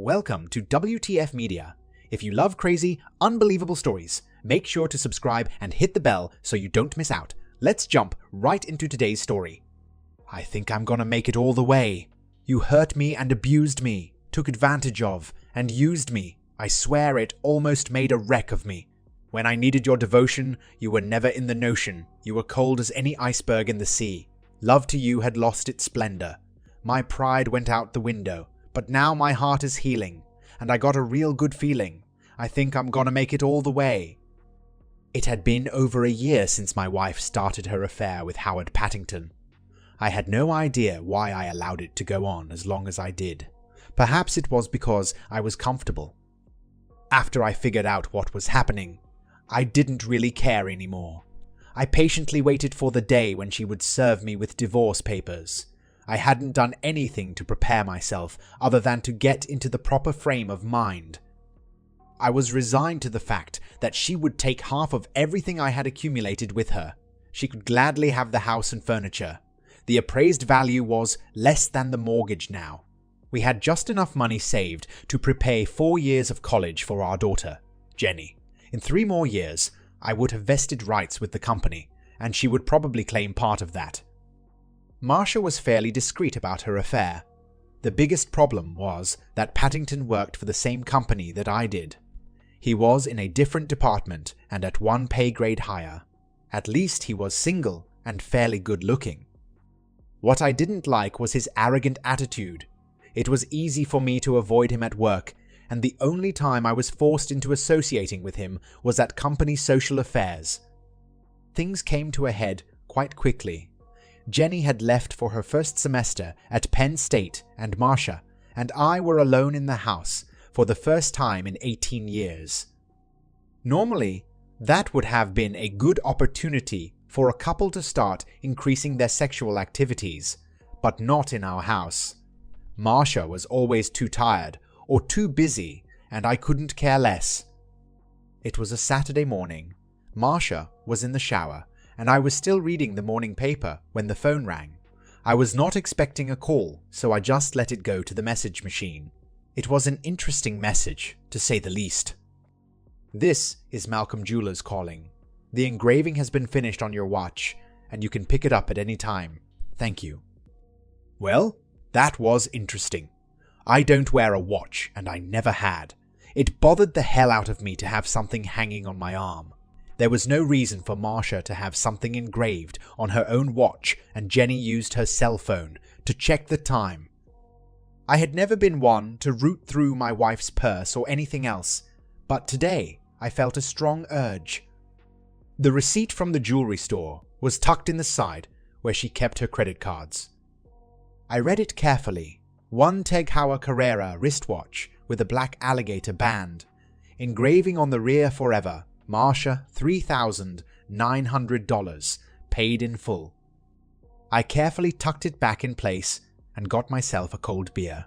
Welcome to WTF Media. If you love crazy, unbelievable stories, make sure to subscribe and hit the bell so you don't miss out. Let's jump right into today's story. I think I'm gonna make it all the way. You hurt me and abused me, took advantage of, and used me. I swear it almost made a wreck of me. When I needed your devotion, you were never in the notion. You were cold as any iceberg in the sea. Love to you had lost its splendor. My pride went out the window. But now my heart is healing, and I got a real good feeling. I think I'm gonna make it all the way. It had been over a year since my wife started her affair with Howard Paddington. I had no idea why I allowed it to go on as long as I did. Perhaps it was because I was comfortable. After I figured out what was happening, I didn't really care anymore. I patiently waited for the day when she would serve me with divorce papers. I hadn't done anything to prepare myself other than to get into the proper frame of mind. I was resigned to the fact that she would take half of everything I had accumulated with her. She could gladly have the house and furniture. The appraised value was less than the mortgage now. We had just enough money saved to prepay 4 years of college for our daughter, Jenny. In 3 more years, I would have vested rights with the company, and she would probably claim part of that. Marcia was fairly discreet about her affair. The biggest problem was that Paddington worked for the same company that I did. He was in a different department and at 1 pay grade higher. At least he was single and fairly good looking. What I didn't like was his arrogant attitude. It was easy for me to avoid him at work, and the only time I was forced into associating with him was at company social affairs. Things came to a head quite quickly. Jenny had left for her first semester at Penn State, and Marcia and I were alone in the house for the first time in 18 years. Normally, that would have been a good opportunity for a couple to start increasing their sexual activities, but not in our house. Marcia was always too tired or too busy, and I couldn't care less. It was a Saturday morning. Marcia was in the shower, and I was still reading the morning paper when the phone rang. I was not expecting a call, so I just let it go to the message machine. It was an interesting message, to say the least. "This is Malcolm Jewelers calling. The engraving has been finished on your watch, and you can pick it up at any time. Thank you." Well, that was interesting. I don't wear a watch, and I never had. It bothered the hell out of me to have something hanging on my arm. There was no reason for Marcia to have something engraved on her own watch, and Jenny used her cell phone to check the time. I had never been one to root through my wife's purse or anything else, but today I felt a strong urge. The receipt from the jewelry store was tucked in the side where she kept her credit cards. I read it carefully. 1 Teg Heuer Carrera wristwatch with a black alligator band. Engraving on the rear forever. Marcia, $3,900, paid in full. I carefully tucked it back in place and got myself a cold beer.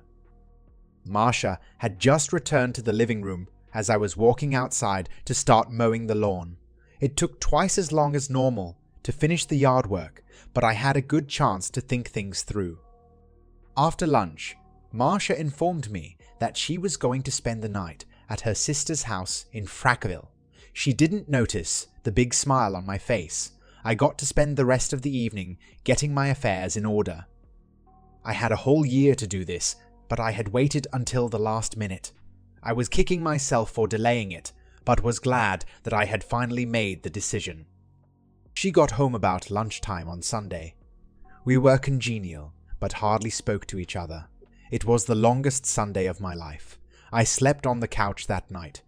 Marcia had just returned to the living room as I was walking outside to start mowing the lawn. It took twice as long as normal to finish the yard work, but I had a good chance to think things through. After lunch, Marcia informed me that she was going to spend the night at her sister's house in Frackville. She didn't notice the big smile on my face. I got to spend the rest of the evening getting my affairs in order. I had a whole year to do this, but I had waited until the last minute. I was kicking myself for delaying it, but was glad that I had finally made the decision. She got home about lunchtime on Sunday. We were congenial, but hardly spoke to each other. It was the longest Sunday of my life. I slept on the couch that night.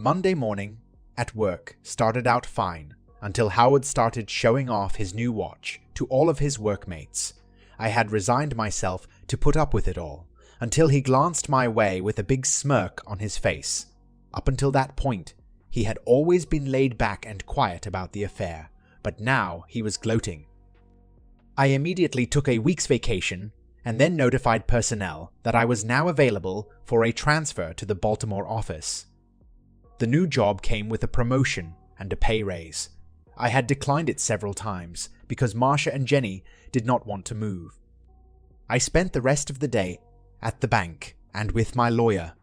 Monday morning, at work, started out fine, until Howard started showing off his new watch to all of his workmates. I had resigned myself to put up with it all, until he glanced my way with a big smirk on his face. Up until that point, he had always been laid back and quiet about the affair, but now he was gloating. I immediately took a week's vacation, and then notified personnel that I was now available for a transfer to the Baltimore office. The new job came with a promotion and a pay raise. I had declined it several times because Marcia and Jenny did not want to move. I spent the rest of the day at the bank and with my lawyer.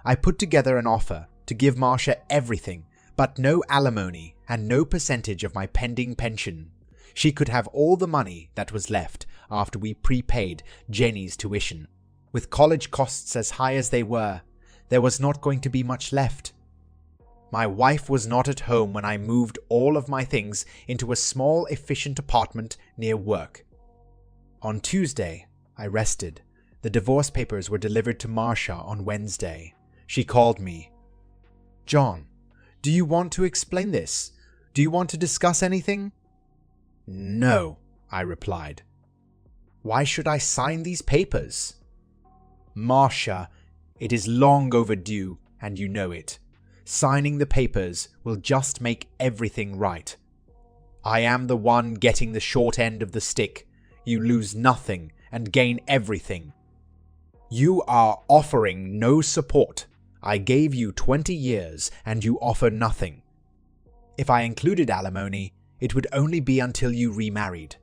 I put together an offer to give Marcia everything, but no alimony and no percentage of my pending pension. She could have all the money that was left after we prepaid Jenny's tuition. With college costs as high as they were, there was not going to be much left. My wife was not at home when I moved all of my things into a small, efficient apartment near work. On Tuesday, I rested. The divorce papers were delivered to Marcia on Wednesday. She called me. "John, do you want to explain this? Do you want to discuss anything?" "No," I replied. "Why should I sign these papers?" "Marcia, it is long overdue, and you know it. Signing the papers will just make everything right. I am the one getting the short end of the stick. You lose nothing and gain everything. You are offering no support. I gave you 20 years and you offer nothing. If I included alimony, it would only be until you remarried.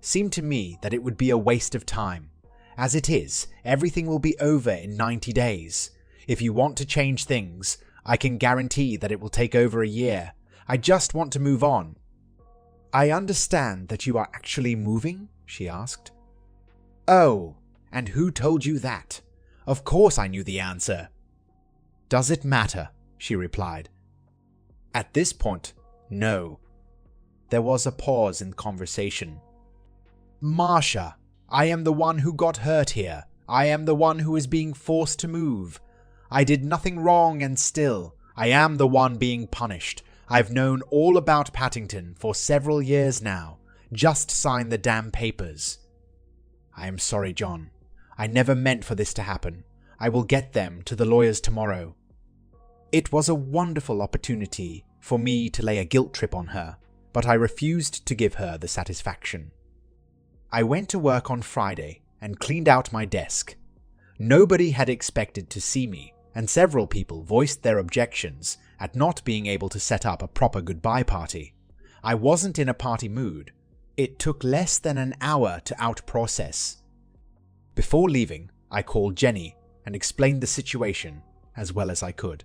Seemed to me that it would be a waste of time. As it is, everything will be over in 90 days. If you want to change things, I can guarantee that it will take over a year. I just want to move on." "I understand that you are actually moving?" she asked. "Oh, and who told you that? Of course I knew the answer." "Does it matter?" she replied. At this point, no. There was a pause in the conversation. "Marcia, I am the one who got hurt here. I am the one who is being forced to move. I did nothing wrong and still, I am the one being punished. I've known all about Paddington for several years now. Just sign the damn papers." "I am sorry, John. I never meant for this to happen. I will get them to the lawyers tomorrow." It was a wonderful opportunity for me to lay a guilt trip on her, but I refused to give her the satisfaction. I went to work on Friday and cleaned out my desk. Nobody had expected to see me, and several people voiced their objections at not being able to set up a proper goodbye party. I wasn't in a party mood. It took less than an hour to out-process. Before leaving, I called Jenny and explained the situation as well as I could.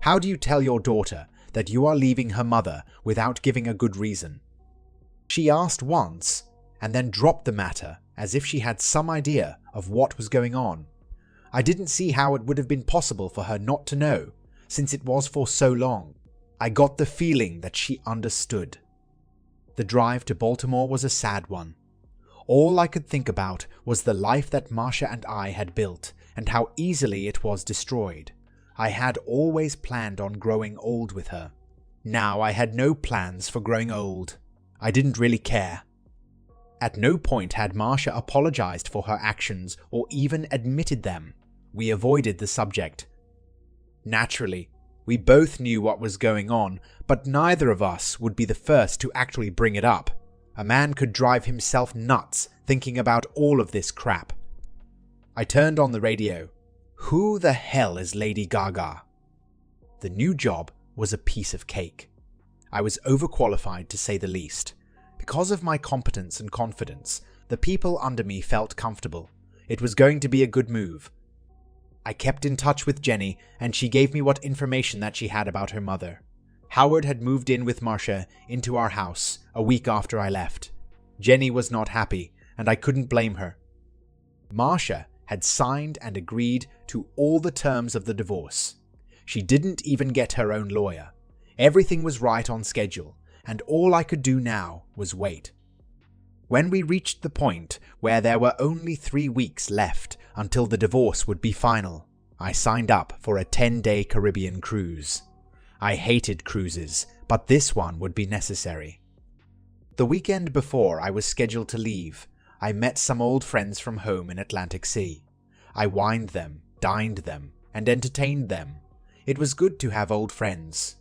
"How do you tell your daughter that you are leaving her mother without giving a good reason?" She asked once and then dropped the matter as if she had some idea of what was going on. I didn't see how it would have been possible for her not to know, since it was for so long. I got the feeling that she understood. The drive to Baltimore was a sad one. All I could think about was the life that Marcia and I had built, and how easily it was destroyed. I had always planned on growing old with her. Now I had no plans for growing old. I didn't really care. At no point had Marcia apologized for her actions or even admitted them. We avoided the subject. Naturally, we both knew what was going on, but neither of us would be the first to actually bring it up. A man could drive himself nuts thinking about all of this crap. I turned on the radio. Who the hell is Lady Gaga? The new job was a piece of cake. I was overqualified to say the least. Because of my competence and confidence, the people under me felt comfortable. It was going to be a good move. I kept in touch with Jenny, and she gave me what information that she had about her mother. Howard had moved in with Marcia into our house a week after I left. Jenny was not happy, and I couldn't blame her. Marcia had signed and agreed to all the terms of the divorce. She didn't even get her own lawyer. Everything was right on schedule, and all I could do now was wait. When we reached the point where there were only 3 weeks left until the divorce would be final, I signed up for a 10-day Caribbean cruise. I hated cruises, but this one would be necessary. The weekend before I was scheduled to leave, I met some old friends from home in Atlantic Sea. I wined them, dined them, and entertained them. It was good to have old friends.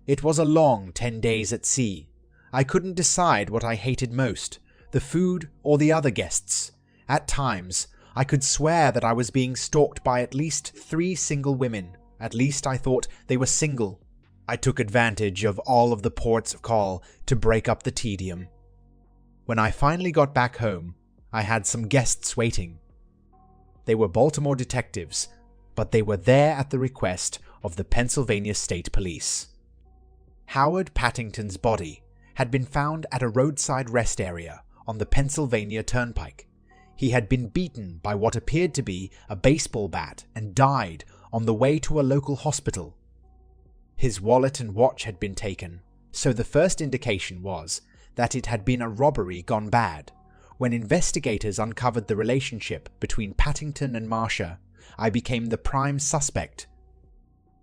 It was a long 10 days at sea. I couldn't decide what I hated most, the food or the other guests. At times, I could swear that I was being stalked by at least 3 single women. At least I thought they were single. I took advantage of all of the ports of call to break up the tedium. When I finally got back home, I had some guests waiting. They were Baltimore detectives, but they were there at the request of the Pennsylvania State Police. Howard Pattington's body had been found at a roadside rest area on the Pennsylvania Turnpike. He had been beaten by what appeared to be a baseball bat and died on the way to a local hospital. His wallet and watch had been taken, so the first indication was that it had been a robbery gone bad. When investigators uncovered the relationship between Pattington and Marcia, I became the prime suspect.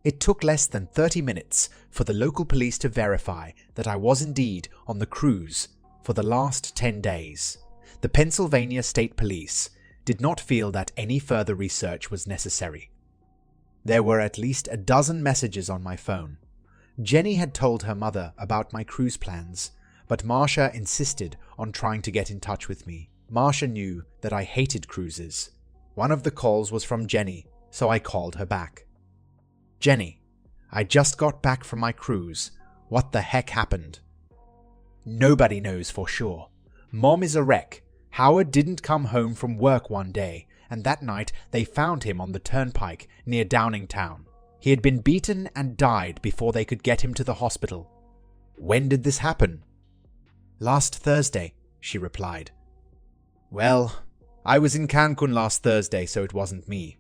It took less than 30 minutes for the local police to verify that I was indeed on the cruise for the last 10 days. The Pennsylvania State Police did not feel that any further research was necessary. There were at least a dozen messages on my phone. Jenny had told her mother about my cruise plans, but Marcia insisted on trying to get in touch with me. Marcia knew that I hated cruises. One of the calls was from Jenny, so I called her back. "Jenny, I just got back from my cruise. What the heck happened?" "Nobody knows for sure. Mom is a wreck. Howard didn't come home from work one day, and that night they found him on the turnpike near Downingtown. He had been beaten and died before they could get him to the hospital." "When did this happen?" "Last Thursday," she replied. "Well, I was in Cancun last Thursday, so it wasn't me."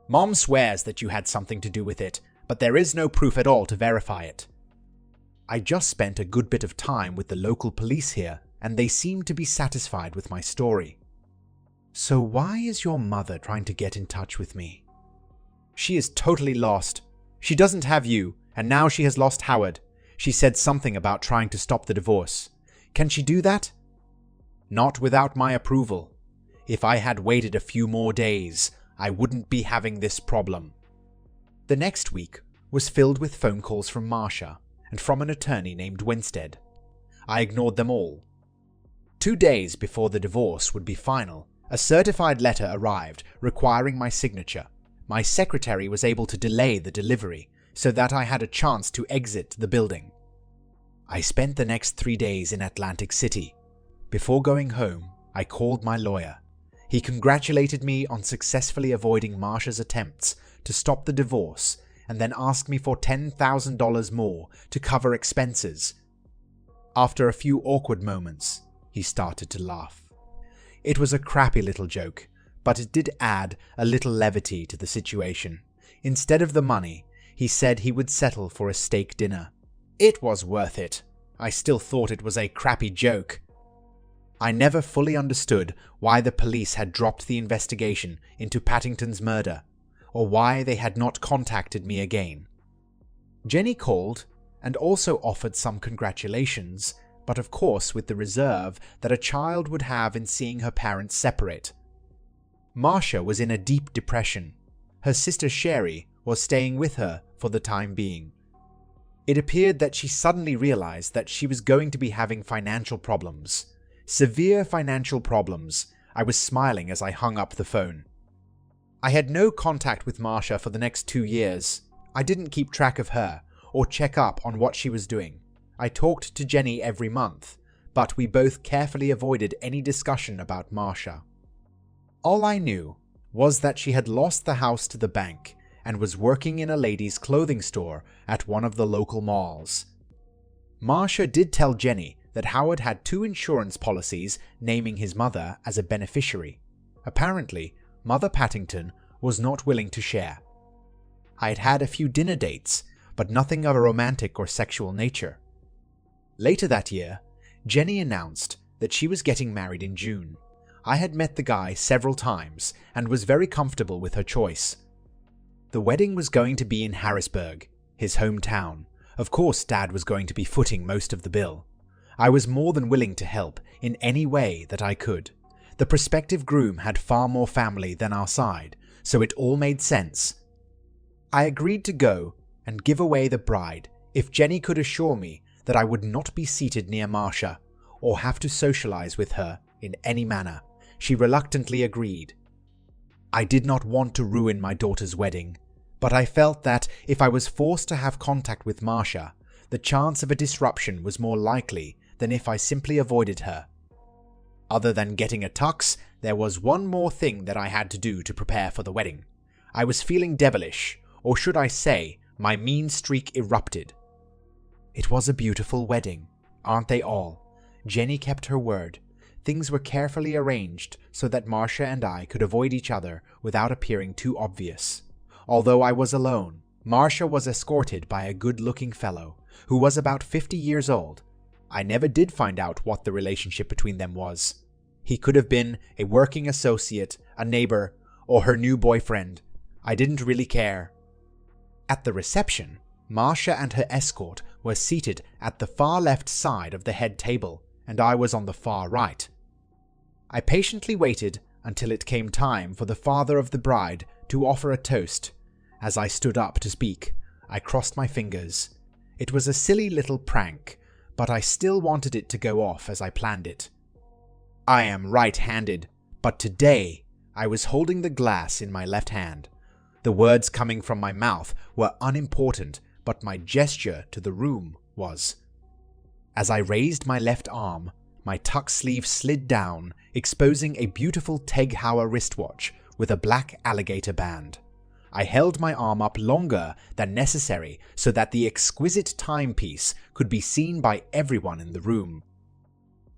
"Mom swears that you had something to do with it, but there is no proof at all to verify it." I just spent a good bit of time with the local police here, and they seemed to be satisfied with my story. "So why is your mother trying to get in touch with me?" "She is totally lost. She doesn't have you, and now she has lost Howard. She said something about trying to stop the divorce. Can she do that?" "Not without my approval. If I had waited a few more days, I wouldn't be having this problem." The next week was filled with phone calls from Marcia and from an attorney named Winstead. I ignored them all. 2 days before the divorce would be final, a certified letter arrived requiring my signature. My secretary was able to delay the delivery so that I had a chance to exit the building. I spent the next 3 days in Atlantic City. Before going home, I called my lawyer. He congratulated me on successfully avoiding Marcia's attempts to stop the divorce and then asked me for $10,000 more to cover expenses. After a few awkward moments, he started to laugh. It was a crappy little joke, but it did add a little levity to the situation. Instead of the money, he said he would settle for a steak dinner. It was worth it. I still thought it was a crappy joke. I never fully understood why the police had dropped the investigation into Pattington's murder, or why they had not contacted me again. Jenny called and also offered some congratulations, but of course with the reserve that a child would have in seeing her parents separate. Marcia was in a deep depression. Her sister Sherry was staying with her for the time being. It appeared that she suddenly realized that she was going to be having financial problems. Severe financial problems. I was smiling as I hung up the phone. I had no contact with Marcia for the next 2 years. I didn't keep track of her or check up on what she was doing. I talked to Jenny every month, but we both carefully avoided any discussion about Marcia. All I knew was that she had lost the house to the bank and was working in a ladies' clothing store at one of the local malls. Marcia did tell Jenny that Howard had 2 insurance policies naming his mother as a beneficiary. Apparently, Mother Pattington was not willing to share. I had had a few dinner dates, but nothing of a romantic or sexual nature. Later that year, Jenny announced that she was getting married in June. I had met the guy several times and was very comfortable with her choice. The wedding was going to be in Harrisburg, his hometown. Of course, Dad was going to be footing most of the bill. I was more than willing to help in any way that I could. The prospective groom had far more family than our side, so it all made sense. I agreed to go and give away the bride if Jenny could assure me that I would not be seated near Marcia or have to socialize with her in any manner. She reluctantly agreed. I did not want to ruin my daughter's wedding, but I felt that if I was forced to have contact with Marcia, the chance of a disruption was more likely than if I simply avoided her. Other than getting a tux, There was one more thing that I had to do to prepare for the wedding. I was feeling devilish, or should I say, my mean streak erupted. It was a beautiful wedding, aren't they all? Jenny kept her word. Things were carefully arranged so that Marcia and I could avoid each other without appearing too obvious. Although I was alone, Marcia was escorted by a good-looking fellow who was about 50 years old. I never did find out what the relationship between them was. He could have been a working associate, a neighbor, or her new boyfriend. I didn't really care. At the reception, Marcia and her escort were seated at the far left side of the head table, and I was on the far right. I patiently waited until it came time for the father of the bride to offer a toast. As I stood up to speak, I crossed my fingers. It was a silly little prank, but I still wanted it to go off as I planned it. I am right-handed, but today I was holding the glass in my left hand. The words coming from my mouth were unimportant, but my gesture to the room was. As I raised my left arm, my tuck sleeve slid down, exposing a beautiful Teg Heuer wristwatch with a black alligator band. I held my arm up longer than necessary so that the exquisite timepiece could be seen by everyone in the room.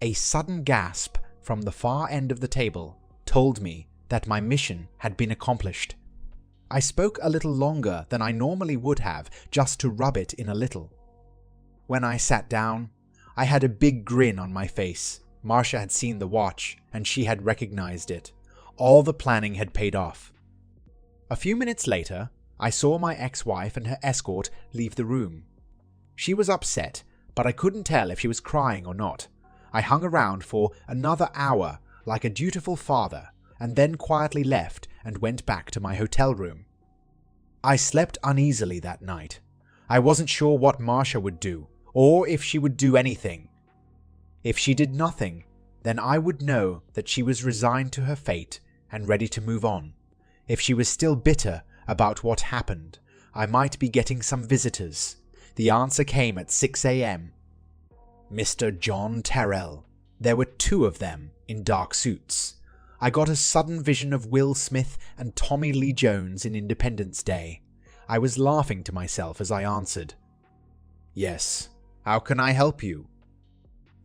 A sudden gasp from the far end of the table told me that my mission had been accomplished. I spoke a little longer than I normally would have, just to rub it in a little. When I sat down, I had a big grin on my face. Marcia had seen the watch, and she had recognized it. All the planning had paid off. A few minutes later, I saw my ex-wife and her escort leave the room. She was upset, but I couldn't tell if she was crying or not. I hung around for another hour like a dutiful father, and then quietly left and went back to my hotel room. I slept uneasily that night. I wasn't sure what Marcia would do, or if she would do anything. If she did nothing, then I would know that she was resigned to her fate and ready to move on. If she was still bitter about what happened, I might be getting some visitors. The answer came at 6 a.m. Mr. John Terrell. There were 2 of them in dark suits. I got a sudden vision of Will Smith and Tommy Lee Jones in Independence Day. I was laughing to myself as I answered. Yes, how can I help you?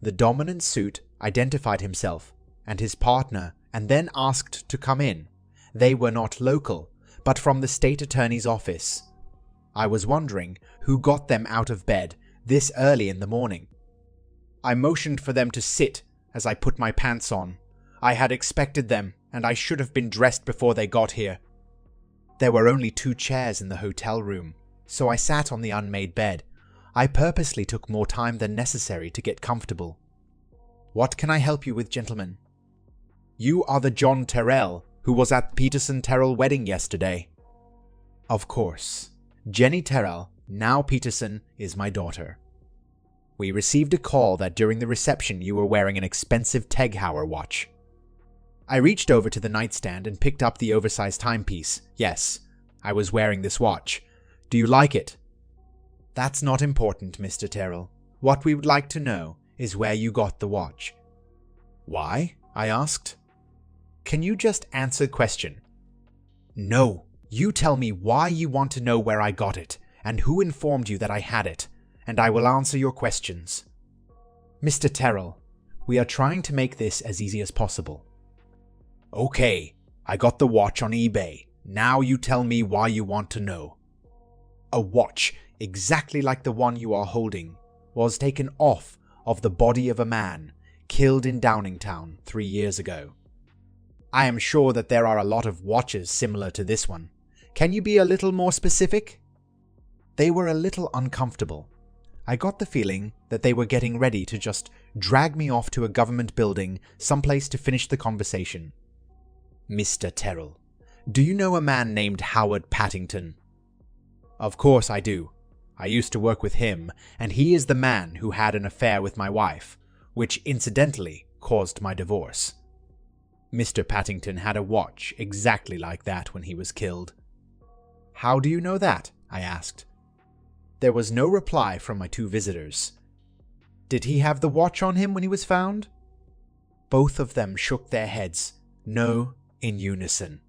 The dominant suit identified himself and his partner and then asked to come in. They were not local, but from the state attorney's office. I was wondering who got them out of bed this early in the morning. I motioned for them to sit as I put my pants on. I had expected them, and I should have been dressed before they got here. There were only 2 chairs in the hotel room, so I sat on the unmade bed. I purposely took more time than necessary to get comfortable. What can I help you with, gentlemen? You are the John Terrell who was at Peterson Terrell wedding yesterday. Of course. Jenny Terrell, now Peterson, is my daughter. We received a call that during the reception you were wearing an expensive Teg Heuer watch. I reached over to the nightstand and picked up the oversized timepiece. Yes, I was wearing this watch. Do you like it? That's not important, Mr. Terrell. What we would like to know is where you got the watch. Why? I asked. Can you just answer the question? No, you tell me why you want to know where I got it, and who informed you that I had it, and I will answer your questions. Mr. Terrell, we are trying to make this as easy as possible. Okay, I got the watch on eBay. Now you tell me why you want to know. A watch, exactly like the one you are holding, was taken off of the body of a man killed in Downingtown 3 years ago. I am sure that there are a lot of watches similar to this one. Can you be a little more specific? They were a little uncomfortable. I got the feeling that they were getting ready to just drag me off to a government building someplace to finish the conversation. Mr. Terrell, do you know a man named Howard Paddington? Of course I do. I used to work with him, and he is the man who had an affair with my wife, which incidentally caused my divorce. Mr. Paddington had a watch exactly like that when he was killed. How do you know that? I asked. There was no reply from my 2 visitors. Did he have the watch on him when he was found? Both of them shook their heads. no in unison.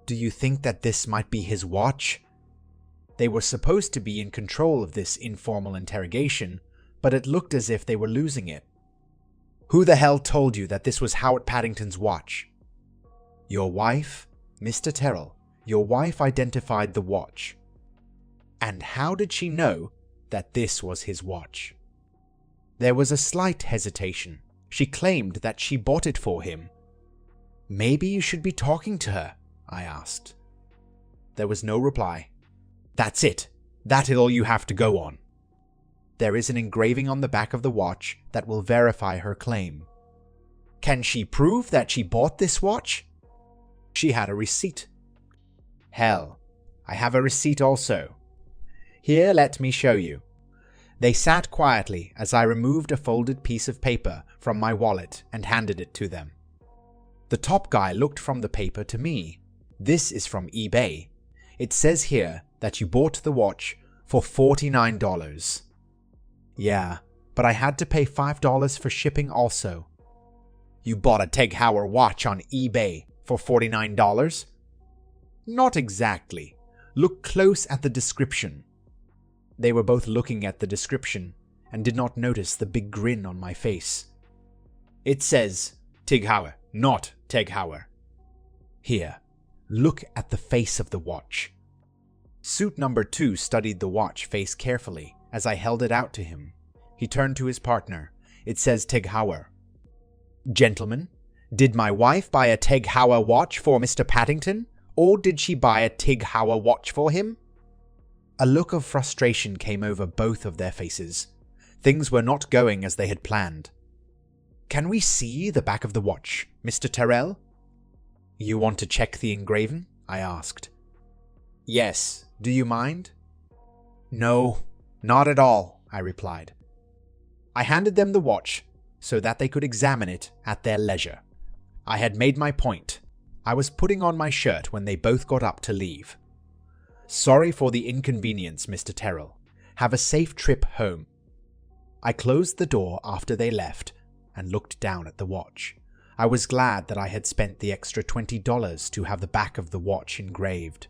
Do you think that this might be his watch? They were supposed to be in control of this informal interrogation, but it looked as if they were losing it. Who the hell told you that this was Howard Paddington's watch? Your wife, Mr. Terrell. Your wife identified the watch. And how did she know that this was his watch? There was a slight hesitation. She claimed that she bought it for him. Maybe you should be talking to her, I asked. There was no reply. That's it. That is all you have to go on. There is an engraving on the back of the watch that will verify her claim. Can she prove that she bought this watch? She had a receipt. Hell, I have a receipt also. Here, let me show you. They sat quietly as I removed a folded piece of paper from my wallet and handed it to them. The top guy looked from the paper to me. This is from eBay. It says here that you bought the watch for $49. Yeah, but I had to pay $5 for shipping also. You bought a Teg Heuer watch on eBay for $49? Not exactly. Look close at the description. They were both looking at the description and did not notice the big grin on my face. It says Teg Heuer, not Teg Heuer. Here, look at the face of the watch. Suit number 2 studied the watch face carefully as I held it out to him. He turned to his partner. It says Teg Heuer. Gentlemen, did my wife buy a Teg Heuer watch for Mr. Paddington, or did she buy a Teg Heuer watch for him? A look of frustration came over both of their faces. Things were not going as they had planned. Can we see the back of the watch, Mr. Terrell? You want to check the engraving? I asked. Yes, do you mind? No, not at all, I replied. I handed them the watch so that they could examine it at their leisure. I had made my point. I was putting on my shirt when they both got up to leave. Sorry for the inconvenience, Mr. Terrell. Have a safe trip home. I closed the door after they left and looked down at the watch. I was glad that I had spent the extra $20 to have the back of the watch engraved.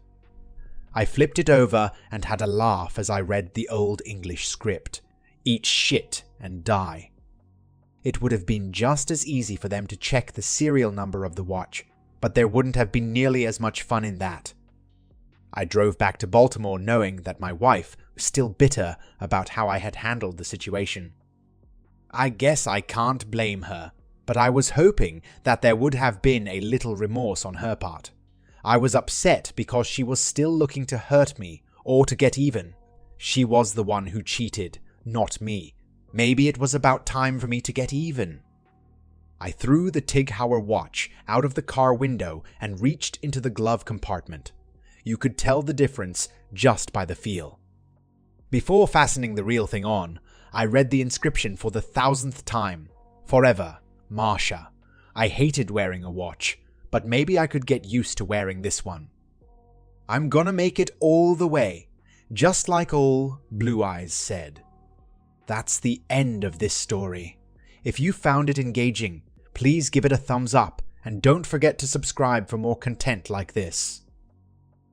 I flipped it over and had a laugh as I read the old English script. Eat shit and die. It would have been just as easy for them to check the serial number of the watch, but there wouldn't have been nearly as much fun in that. I drove back to Baltimore knowing that my wife was still bitter about how I had handled the situation. I guess I can't blame her, but I was hoping that there would have been a little remorse on her part. I was upset because she was still looking to hurt me or to get even. She was the one who cheated, not me. Maybe it was about time for me to get even. I threw the Teg Heuer watch out of the car window and reached into the glove compartment. You could tell the difference just by the feel. Before fastening the real thing on, I read the inscription for the 1000th time. Forever, Marsha. I hated wearing a watch, but maybe I could get used to wearing this one. I'm gonna make it all the way, just like old Blue Eyes said. That's the end of this story. If you found it engaging, please give it a thumbs up and don't forget to subscribe for more content like this.